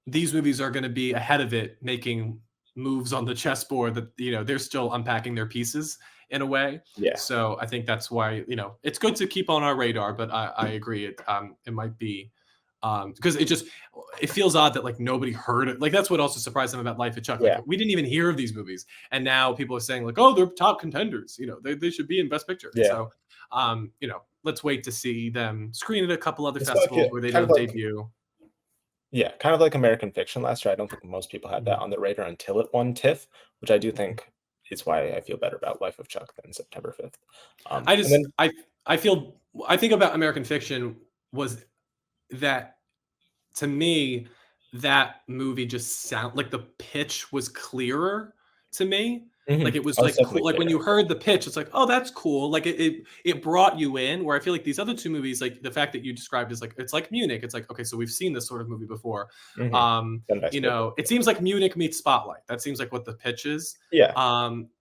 these movies are going to be ahead of it, making moves on the chessboard that they're still unpacking their pieces in a way. Yeah. So I think that's why it's good to keep on our radar. But I agree, it might be because it feels odd that like nobody heard it. Like that's what also surprised them about Life of Chuck. Like we didn't even hear of these movies, and now people are saying like, oh, they're top contenders. They should be in Best Picture. Yeah. So let's wait to see them screen at a couple other festivals where they don't debut. Yeah, kind of like American Fiction last year. I don't think most people had that on their radar until it won TIFF, which I do think is why I feel better about Life of Chuck than September 5th. I think about American Fiction was that, to me, that movie just sound like the pitch was clearer to me. Like it was like cool. Like when you heard the pitch, it's like, oh, that's cool. Like it brought you in. Where I feel like these other two movies, like the fact that you described is like, it's like Munich. It's like, okay, so we've seen this sort of movie before. It seems like Munich meets Spotlight. That seems like what the pitch is. Yeah.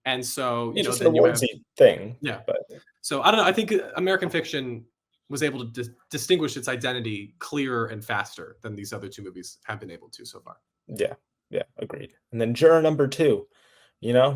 And so it's then an awardsy thing. Yeah. But so I don't know. I think American Fiction was able to distinguish its identity clearer and faster than these other two movies have been able to so far. Yeah, agreed. And then juror number 2,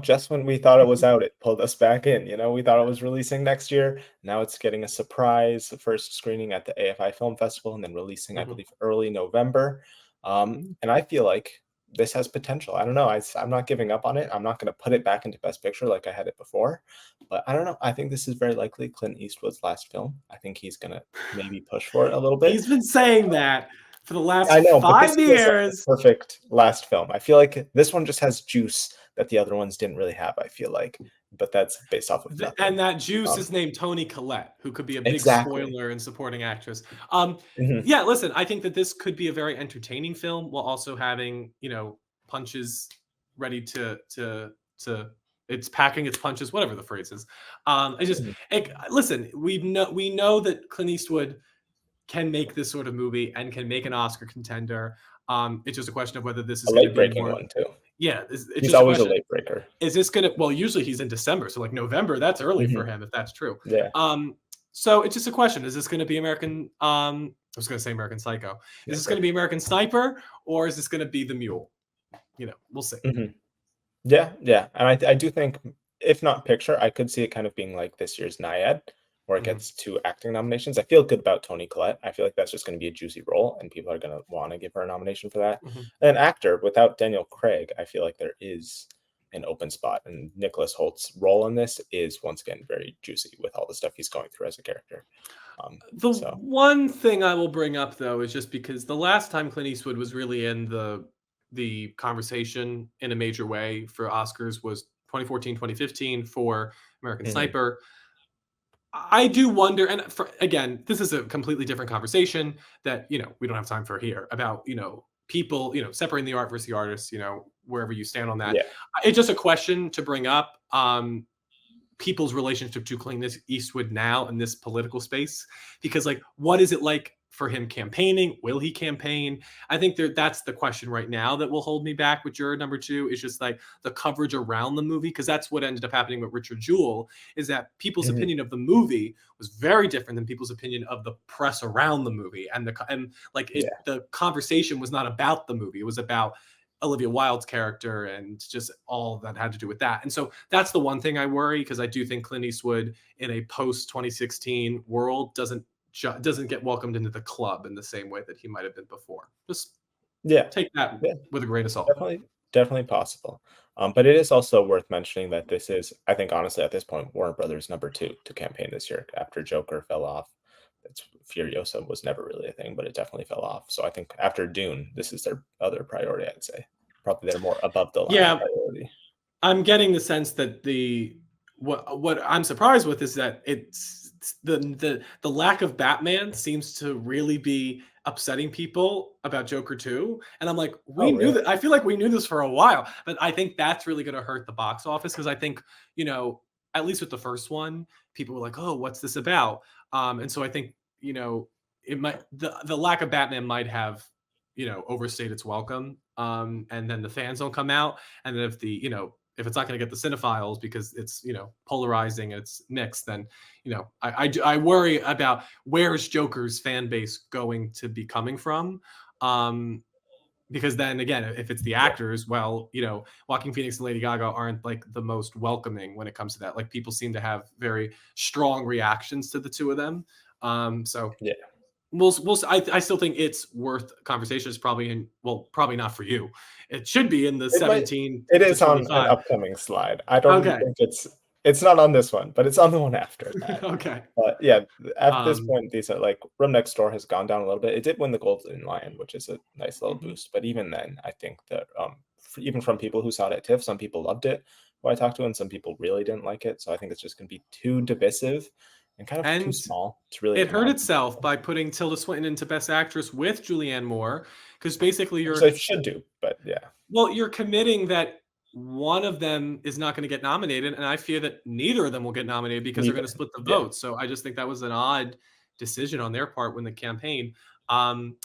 just when we thought it was out, it pulled us back in. We thought it was releasing next year. Now it's getting a surprise first screening at the AFI Film Festival and then releasing, I believe, early November. And I feel like this has potential. I don't know. I'm not giving up on it. I'm not going to put it back into Best Picture like I had it before. But I don't know. I think this is very likely Clint Eastwood's last film. I think he's going to maybe push for it a little bit. He's been saying that for the last 5 years. Like perfect last film. I feel like this one just has juice that the other ones didn't really have, I feel like. But that's based off of nothing. And that juice is named Toni Collette, who could be a big spoiler and supporting actress. Yeah, listen, I think that this could be a very entertaining film while also having, punches ready to it's packing its punches, whatever the phrase is. Listen, we know that Clint Eastwood can make this sort of movie and can make an Oscar contender. It's just a question of whether this is a late-breaking one too. Yeah, he's always a late breaker. Is this gonna? Well, usually he's in December, so like November, that's early for him if that's true. Yeah. So it's just a question: is this going to be American? I was going to say American Psycho. Is this going to be American Sniper, or is this going to be The Mule? We'll see. Yeah, and I do think, if not picture, I could see it kind of being like this year's Naiad, where it gets 2 acting nominations. I feel good about Toni Collette. I feel like that's just going to be a juicy role, and people are going to want to give her a nomination for that. And actor, without Daniel Craig, I feel like there is an open spot, and Nicholas Holt's role in this is once again very juicy with all the stuff he's going through as a character. One thing I will bring up though is just because the last time Clint Eastwood was really in the conversation in a major way for Oscars was 2014, 2015 for American Sniper. I do wonder, and again, this is a completely different conversation that we don't have time for here about people separating the art versus the artist. Wherever you stand on that, Yeah. it's just a question to bring up. People's relationship to Clint Eastwood now in this political space, because like, what is it like for him campaigning? Will he campaign? I think that's the question right now that will hold me back with juror number 2, is just like the coverage around the movie, because that's what ended up happening with Richard Jewell, is that people's Mhm. opinion of the movie was very different than people's opinion of the press around the movie, and like Yeah. the conversation was not about the movie, it was about Olivia Wilde's character and just all that had to do with that. And so that's the one thing I worry, because I do think Clint Eastwood in a post 2016 world doesn't get welcomed into the club in the same way that he might have been before. Just Yeah. take that Yeah. with a grain of salt. Definitely possible. But it is also worth mentioning that this is, I think, honestly, at this point, Warner Brothers number 2 to campaign this year after Joker fell off. It's Furiosa was never really a thing, but it definitely fell off. So I think after Dune, this is their other priority, I'd say. Probably their more above the line Yeah, priority. I'm getting the sense that what I'm surprised with is that the lack of Batman seems to really be upsetting people about Joker 2. And I'm like, we Oh, knew really? that. I feel like we knew this for a while, but I think that's really going to hurt the box office, because I think, at least with the first one, people were like, "Oh, what's this about?" And so I think, it might the lack of Batman might have, overstayed its welcome. And then the fans don't come out, and then if it's not going to get the cinephiles because it's polarizing and it's mixed, then I worry about where's Joker's fan base going to be coming from. um because then again, if it's the Yeah. actors, well, Joaquin Phoenix and Lady Gaga aren't like the most welcoming when it comes to that. Like, people seem to have very strong reactions to the two of them. So Yeah. I still think it's worth conversation. It's probably probably not for you. It should be in the It might 17 it to is on an 25. upcoming slide. I don't Okay. think it's not on this one, but it's on the one after that. Okay. But yeah, at this Um, point, these are like Room Next Door has gone down a little bit. It did win the Golden Lion, which is a nice little mhm. boost. But even then, I think that even from people who saw it at TIFF, some people loved it, who I talked to, and some people really didn't like it. So I think it's just going to be too divisive and kind of too And small to really it hurt amount. itself by putting Tilda Swinton into Best Actress with Julianne Moore, because basically Which they should do, but yeah, you're committing that one of them is not going to get nominated, and I fear that neither of them will get nominated because they're going neither. to split the Yeah. vote. So I just think that was an odd decision on their part when the campaign. Um,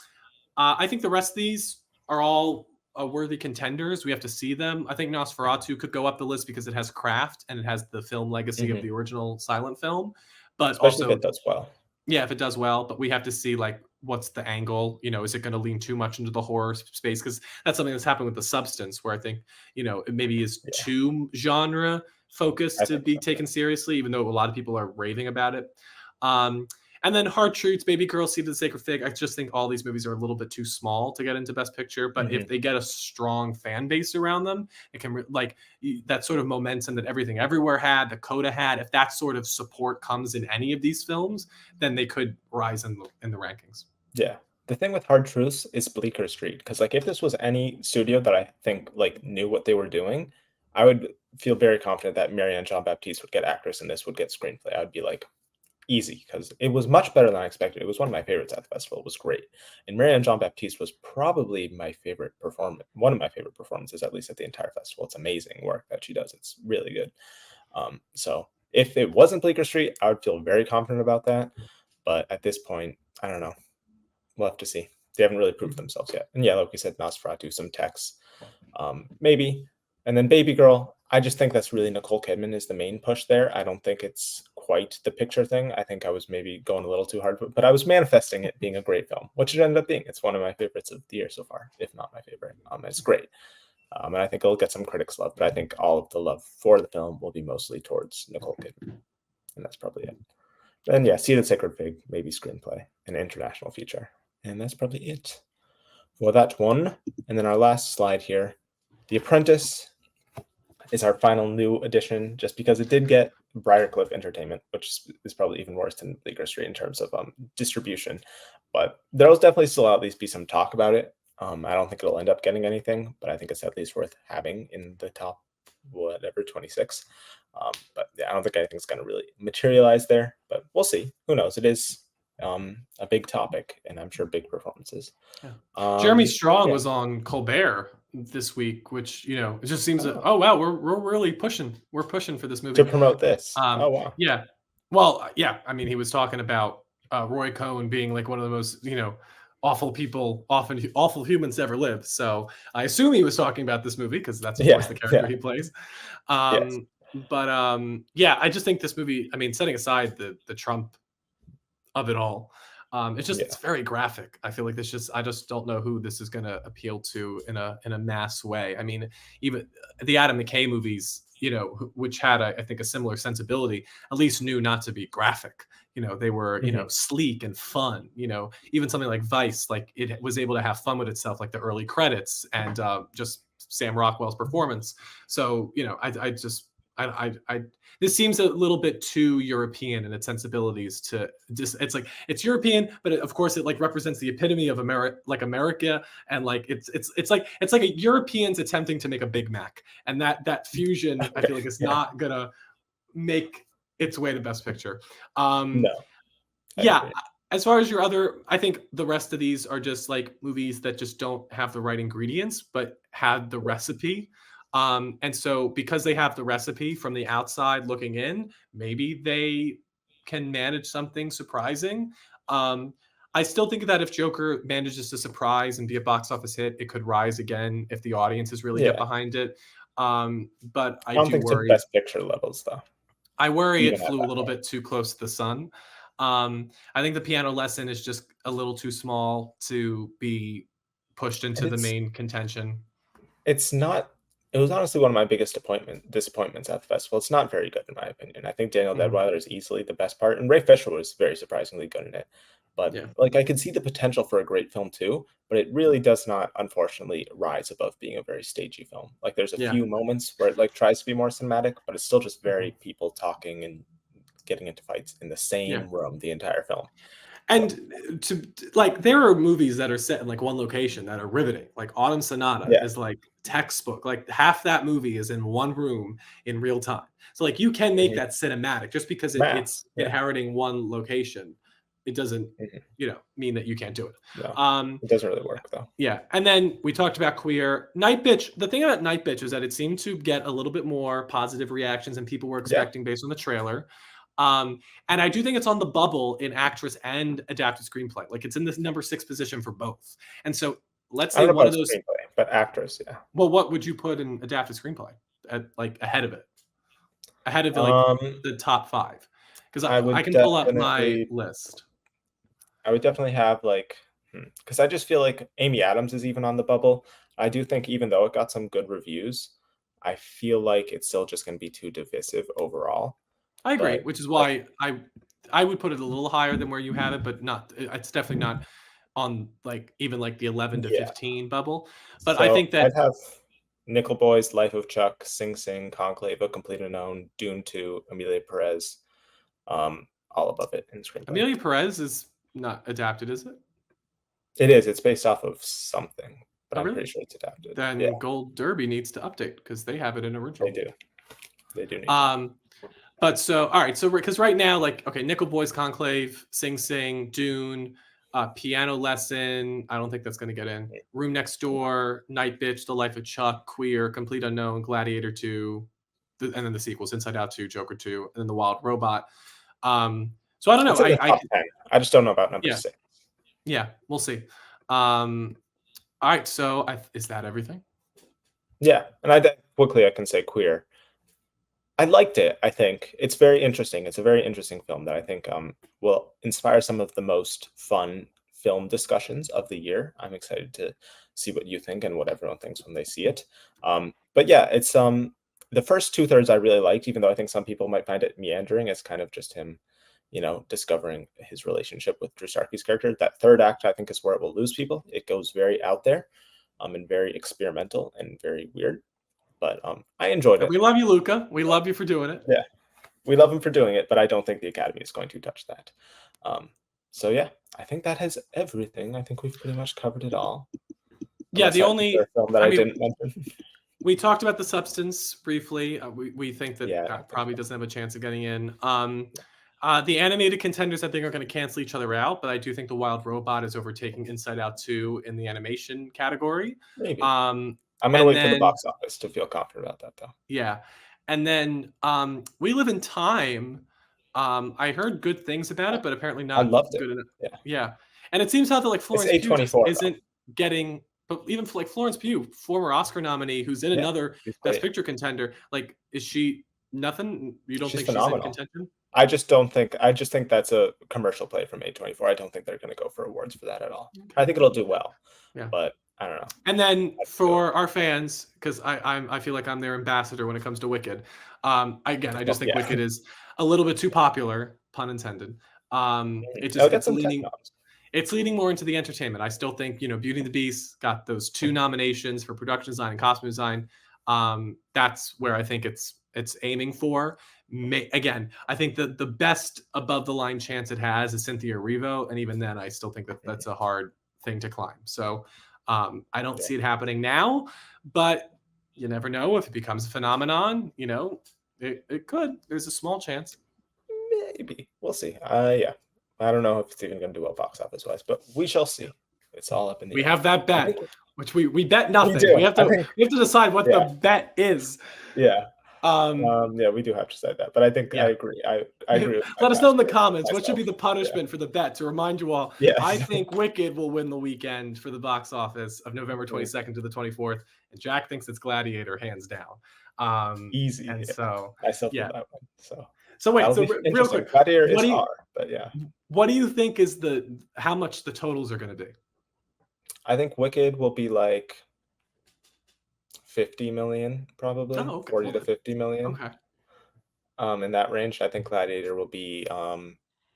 I think the rest of these are all worthy contenders. We have to see them. I think Nosferatu could go up the list because it has craft and it has the film legacy of Hmm. the original silent film, but Especially if also, it does well. yeah, if it does well, but we have to see like what's the angle. Is it going to lean too much into the horror space? Because that's something that's happened with The Substance, where I think it maybe is Yeah, too genre focused I to think be so too. taken seriously, even though a lot of people are raving about it. Um, and then Hard Truths, Baby Girl, Seed of the Sacred Fig. I just think all these movies are a little bit too small to get into Best Picture. But if Hmm. they get a strong fan base around them, it can like that sort of momentum that Everything Everywhere had, that Coda had. If that sort of support comes in any of these films, then they could rise in the rankings. Yeah. The thing with Hard Truths is Bleecker Street, because like if this was any studio that I think like knew what they were doing, I would feel very confident that Marianne Jean-Baptiste would get actress and this would get screenplay. I would be like easy because it was much better than I expected. It was one of my favorites at the festival. It was great. And Marianne Jean-Baptiste was probably my favorite performance, one of my favorite performances, at least at the entire festival. It's amazing work that she does. It's really good. So if it wasn't Bleecker Street, I would feel very confident about that. But at this point, I don't know. We'll have to see. They haven't really proved themselves yet. And yeah, like we said, Nosferatu, some techs, maybe. And then Baby Girl, I just think that's really Nicole Kidman is the main push there. I don't think it's quite the picture thing. I think I was maybe going a little too hard, but I was manifesting it being a great film, which it ended up being. It's one of my favorites of the year so far, if not my favorite. It's great. And I think it'll get some critics love, but I think all of the love for the film will be mostly towards Nicole Kidman. And that's probably it. Then yeah, See the Sacred Pig, maybe screenplay, an international feature. And that's probably it for that one. And then our last slide here, The Apprentice is our final new addition, just because it did get Briarcliff Entertainment, which is probably even worse than Bleecker Street in terms of distribution. But there'll definitely still at least be some talk about it. I don't think it'll end up getting anything, but I think it's at least worth having in the top whatever 26. But yeah, I don't think anything's going to really materialize there. But we'll see. Who knows? It is a big topic, and I'm sure big performances. Yeah. Jeremy Strong yeah. was on Colbert this week, which it just seems that wow, we're really pushing. We're pushing for this movie to promote this. Oh wow. Yeah. Well, yeah. I mean, he was talking about Roy Cohn being like one of the most awful people, awful humans to ever live. So I assume he was talking about this movie because that's of course the character he plays. Yes. But yeah, I just think this movie. I mean, setting aside the Trump of it all. It's very graphic. I feel like I just don't know who this is going to appeal to in a mass way. I mean, even the Adam McKay movies, which had I think a similar sensibility, at least knew not to be graphic. They were sleek and fun. Even something like Vice, like it was able to have fun with itself, like the early credits and just Sam Rockwell's performance. So I this seems a little bit too European in its sensibilities to just it's European, but of course it like represents the epitome of America, and like it's like a Europeans attempting to make a Big Mac, and that fusion I feel like is not gonna make its way to Best Picture. No. Yeah. As far as your other, I think the rest of these are just like movies that just don't have the right ingredients, but had the recipe. And so because they have the recipe from the outside looking in, maybe they can manage something surprising. I still think that if Joker manages to surprise and be a box office hit, it could rise again if the audiences really get behind it. But I don't do think worry. it's Best Picture levels though. I worry it flew a little bit too close to the sun. I think The Piano Lesson is just a little too small to be pushed into the main contention. It's not. It was honestly one of my biggest disappointments at the festival. It's not very good in my opinion. I think Daniel Deadwyler is easily the best part, and Ray Fisher was very surprisingly good in it. But like I could see the potential for a great film too, but it really does not, unfortunately, rise above being a very stagey film. Like there's a few moments where it like tries to be more cinematic, but it's still just very people talking and getting into fights in the same room the entire film. And there are movies that are set in like one location that are riveting. Like Autumn Sonata is like textbook. Like half that movie is in one room in real time. So like you can make that cinematic just because it's inheriting one location. It doesn't, mean that you can't do it. No, it doesn't really work though. Yeah. And then we talked about Queer. Night Bitch. The thing about Night Bitch is that it seemed to get a little bit more positive reactions than people were expecting based on the trailer. And I do think it's on the bubble in actress and adapted screenplay. Like it's in this number 6 position for both. And so let's say one of those screenplay, but actress, Well, what would you put in adapted screenplay ahead of it? Ahead of like the top 5? Because I can pull up my list. I would definitely have like because I just feel like Amy Adams is even on the bubble. I do think even though it got some good reviews, I feel like it's still just going to be too divisive overall. I agree, which is why I would put it a little higher than where you have it, but not. It's definitely not on like even like the 11 to 15 bubble. But so I think that I'd have Nickel Boys, Life of Chuck, Sing Sing, Conclave, A Complete Unknown, Dune 2, Amelia Perez, all above it in screenplay. Amelia Perez is not adapted, is it? It is. It's based off of something, but I'm pretty sure it's adapted. Then Gold Derby needs to update because they have it in original. They do. Need But so, all right. So, because right now, like, okay, Nickel Boys, Conclave, Sing Sing, Dune, Piano Lesson. I don't think that's going to get in. Room Next Door, Night Bitch, The Life of Chuck, Queer, Complete Unknown, Gladiator 2, and then the sequels, Inside Out 2, Joker 2, and then The Wild Robot. So I don't know. I just don't know about number 6. Yeah, we'll see. All right. So, is that everything? Yeah, and quickly I can say Queer. I liked it. I think it's very interesting. It's a very interesting film that I think will inspire some of the most fun film discussions of the year. I'm excited to see what you think and what everyone thinks when they see it. But yeah, it's the first 2/3 I really liked, even though I think some people might find it meandering. It's kind of just him, discovering his relationship with Drew Starkey's character. That third act, I think, is where it will lose people. It goes very out there, and very experimental and very weird. But I enjoyed it. We love you, Luca. We love you for doing it. Yeah, we love him for doing it, but I don't think the Academy is going to touch that. So yeah, I think that has everything. I think we've pretty much covered it all. Yeah, the only film that I didn't mention. We talked about the substance briefly. We think that Yeah, I that don't think probably so. doesn't have a chance of getting in. The animated contenders, I think, are going to cancel each other out, but I do think the Wild Robot is overtaking Inside Out 2 in the animation category. Maybe. Um, I'm gonna and wait for the then, box office to feel confident about that, though. yeah, and then We Live in Time. I heard good things about it, but apparently I not loved it. good enough. Yeah, Yeah, and it seems how that like it's Florence Pugh just A24 though. isn't getting. But even for like Florence Pugh, former Oscar nominee, who's in Yeah, another she's Best great. Picture contender, like, is she nothing? You don't She's think she's in phenomenal. contention? I just don't think. I just think that's a commercial play from A24. I don't think they're going to go for awards for that at all. I Okay. think it'll do well, Yeah. but I don't know. And then I just feel. for our fans, because I feel like I'm their ambassador when it comes to Wicked. Again, I Well, just think yeah, Wicked is a little bit too popular, pun intended. It it'll just get some tech noms. it's leading more into the entertainment. I still think, Beauty and the Beast got those 2 nominations for production design and costume design. That's where I think it's aiming for. Again, I think that the best above the line chance it has is Cynthia Erivo, and even then, I still think that that's a hard thing to climb. So I don't Yeah. see it happening now, but you never know if it becomes a phenomenon. It could. There's a small chance. Maybe we'll see. Yeah, I don't know if it's even going to do well box office wise, but we shall see. It's all up in the We air. have that I bet, think which we bet nothing. do. We have I to think decide what the yeah, bet is. yeah, Um, yeah. We do have to say that, but I think I yeah. agree. I agree with my Let us know in the pastor comments what should myself. be the punishment for the bet. To remind you all, Yeah, I yeah. think Wicked will win the weekend for the box office of November 22nd to the 24th, and Jack thinks it's Gladiator, hands down. Easy. And Yeah. so, I still feel yeah. that one. So So wait, that'll so be real interesting. quick, Gladiator what is do you R, but yeah, what do you think is how much the totals are going to be? I think Wicked will be like 50 million, probably Oh, okay. 40 Well, to 50 million. okay. In that range. I think Gladiator will be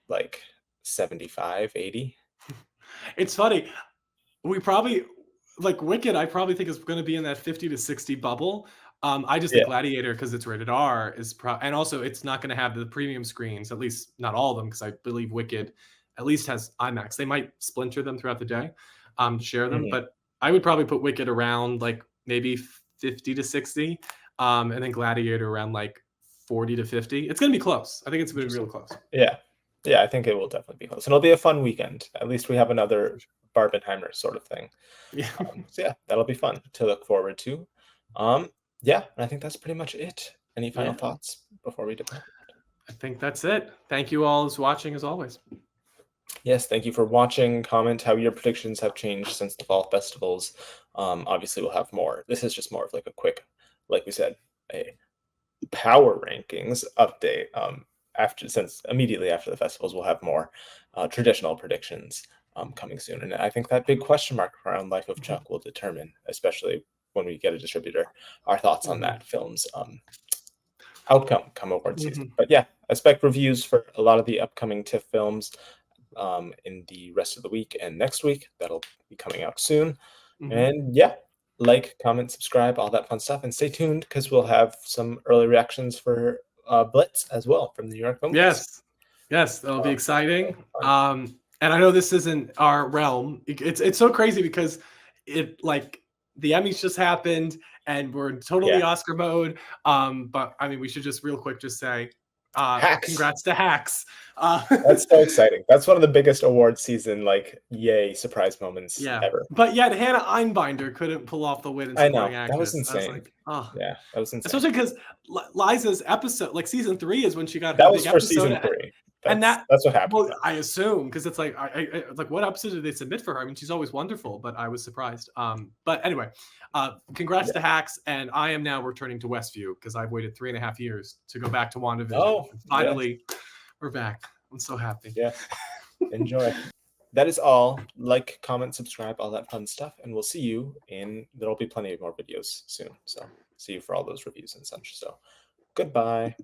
like 75, 80. It's funny. We probably like Wicked. I probably think is going to be in that 50 to 60 bubble. I just think Yeah. Gladiator, because it's rated R, and also it's not going to have the premium screens. At least not all of them, because I believe Wicked at least has IMAX. They might splinter them throughout the day, to share them. Mhm. But I would probably put Wicked around like maybe 50 to 60, and then Gladiator around like 40 to 50. It's going to be close. I think it's going to be real close. Yeah. Yeah, I think it will definitely be close. And it'll be a fun weekend. At least we have another Barbenheimer sort of thing. Yeah. So yeah, that'll be fun to look forward to. Yeah, and I think that's pretty much it. Any final Yeah. thoughts before we depart? I think that's it. Thank you all for watching as always. Yes, thank you for watching. Comment how your predictions have changed since the fall festivals. Obviously, we'll have more. This is just more of like a quick, like we said, a power rankings update. Since immediately after the festivals, we'll have more traditional predictions coming soon. And I think that big question mark around Life of Chuck will determine, especially when we get a distributor, our thoughts on that film's outcome come award season. But yeah, expect reviews for a lot of the upcoming TIFF films in the rest of the week and next week. That'll be coming out soon. And yeah, like, comment, subscribe, all that fun stuff, and stay tuned because we'll have some early reactions for Blitz as well from the New York Film Fest. Yes, that'll be exciting. And I know this isn't our realm. It's so crazy because it like the Emmys just happened and we're in totally Yeah. Oscar mode. But I mean, we should just real quick just say Hacks. congrats to Hacks. That's so exciting. That's one of the biggest award season, like, yay, surprise moments ever. But yet Hannah Einbinder couldn't pull off the win in I know. supporting actress. That was insane. I was like, oh. Yeah, that was insane. Especially because Liza's episode, like season 3, is when she got her That big was for episode. season 3. That's what happened. Well, I assume because it's like, I like, what episode did they submit for her? I mean, she's always wonderful, but I was surprised. But anyway, congrats to Hacks, and I am now returning to Westview because I've waited 3.5 years to go back to WandaVision. Oh, and finally, we're back. I'm so happy. Yeah, enjoy. That is all. Like, comment, subscribe, all that fun stuff, and we'll see you there'll be plenty of more videos soon. So see you for all those reviews and such. So goodbye.